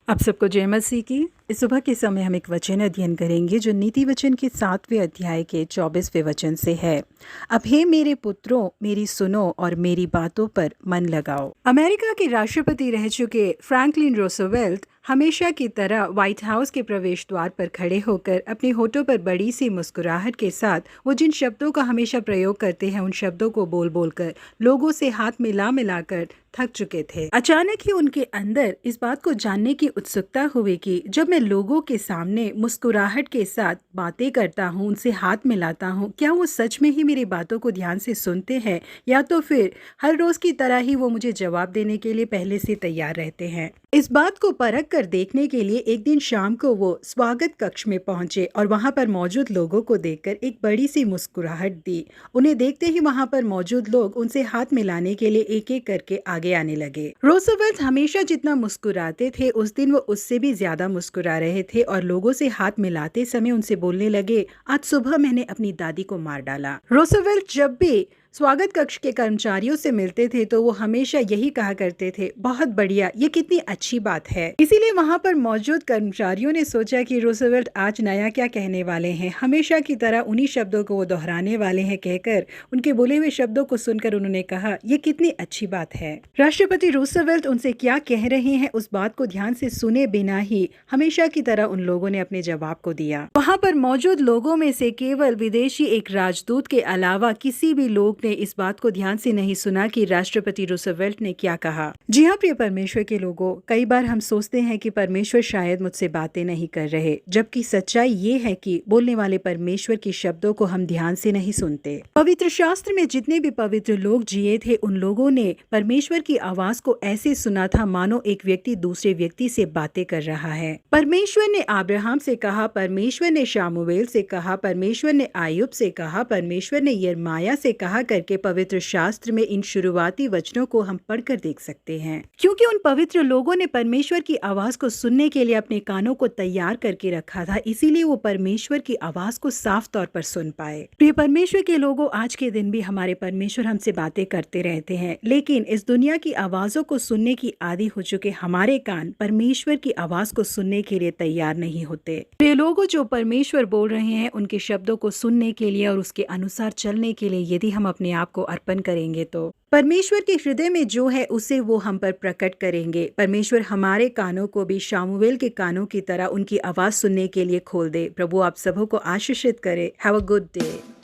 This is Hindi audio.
आप सबको जय मसीह की। इस सुबह के समय हम एक वचन अध्ययन करेंगे जो नीति वचन के 7वें अध्याय के 24वें वचन से है। अब हे मेरे पुत्रों, मेरी सुनो और मेरी बातों पर मन लगाओ। अमेरिका के राष्ट्रपति रह चुके फ्रैंकलिन रूजवेल्ट हमेशा की तरह व्हाइट हाउस के प्रवेश द्वार पर खड़े होकर अपने होठों पर बड़ी सी मुस्कुराहट के साथ वो जिन शब्दों का हमेशा प्रयोग करते हैं उन शब्दों को बोल बोलकर लोगों से हाथ मिला मिलाकर थक चुके थे। अचानक ही उनके अंदर इस बात को जानने की उत्सुकता हुई कि जब मैं लोगों के सामने मुस्कुराहट के साथ बातें करता हूँ, उनसे हाथ मिलाता हूँ, क्या वो सच में ही मेरी बातों को ध्यान से सुनते हैं या तो फिर हर रोज की तरह ही वो मुझे जवाब देने के लिए पहले से तैयार रहते हैं। इस बात को परख कर देखने के लिए एक दिन शाम को वो स्वागत कक्ष में पहुंचे और वहां पर मौजूद लोगों को देखकर एक बड़ी सी मुस्कुराहट दी। उन्हें देखते ही वहां पर मौजूद लोग उनसे हाथ मिलाने के लिए एक एक करके आगे आने लगे। रूजवेल्ट हमेशा जितना मुस्कुराते थे उस दिन वो उससे भी ज्यादा मुस्कुरा रहे थे और लोगों से हाथ मिलाते समय उनसे बोलने लगे, आज सुबह मैंने अपनी दादी को मार डाला। रूजवेल्ट जब भी स्वागत कक्ष के कर्मचारियों से मिलते थे तो वो हमेशा यही कहा करते थे, बहुत बढ़िया, ये कितनी अच्छी बात है। इसीलिए वहां पर मौजूद कर्मचारियों ने सोचा कि रूजवेल्ट आज नया क्या कहने वाले हैं। हमेशा की तरह उन्हीं शब्दों को वो दोहराने वाले हैं कहकर उनके बोले हुए शब्दों को सुनकर उन्होंने कहा, ये कितनी अच्छी बात है। राष्ट्रपति रूजवेल्ट उनसे क्या कह रहे हैं उस बात को ध्यान से सुने बिना ही हमेशा की तरह उन लोगों ने अपने जवाब को दिया। वहां पर मौजूद लोगों में से केवल विदेशी एक राजदूत के अलावा किसी भी लोग ने इस बात को ध्यान से नहीं सुना कि राष्ट्रपति रूजवेल्ट ने क्या कहा। जी हाँ प्रिय परमेश्वर के लोगों, कई बार हम सोचते हैं कि परमेश्वर शायद मुझसे बातें नहीं कर रहे, जबकि सच्चाई ये है कि बोलने वाले परमेश्वर के शब्दों को हम ध्यान से नहीं सुनते। पवित्र शास्त्र में जितने भी पवित्र लोग जिए थे उन लोगों ने परमेश्वर की आवाज को ऐसे सुना था मानो एक व्यक्ति दूसरे व्यक्ति से बातें कर रहा है। परमेश्वर ने अब्राहम से कहा, परमेश्वर ने शामुएल से कहा, परमेश्वर ने आयुब से कहा, परमेश्वर ने यिर्मयाह से कहा करके पवित्र शास्त्र में इन शुरुआती वचनों को हम पढ़कर देख सकते हैं। क्योंकि उन पवित्र लोगों ने परमेश्वर की आवाज को सुनने के लिए अपने कानों को तैयार करके रखा था, इसीलिए वो परमेश्वर की आवाज को साफ तौर पर सुन पाए। प्रिय परमेश्वर के लोगों, आज के दिन भी हमारे परमेश्वर हमसे बातें करते रहते हैं, लेकिन इस दुनिया की आवाजों को सुनने की आदी हो चुके हमारे कान परमेश्वर की आवाज को सुनने के लिए तैयार नहीं होते। प्रिय लोगों, जो परमेश्वर बोल रहे हैं उनके शब्दों को सुनने के लिए और उसके अनुसार चलने के लिए यदि हम अपने आप को अर्पण करेंगे तो परमेश्वर के हृदय में जो है उसे वो हम पर प्रकट करेंगे। परमेश्वर हमारे कानों को भी शामुएल के कानों की तरह उनकी आवाज सुनने के लिए खोल दे। प्रभु आप सबों को आशीषित करे। Have a good day.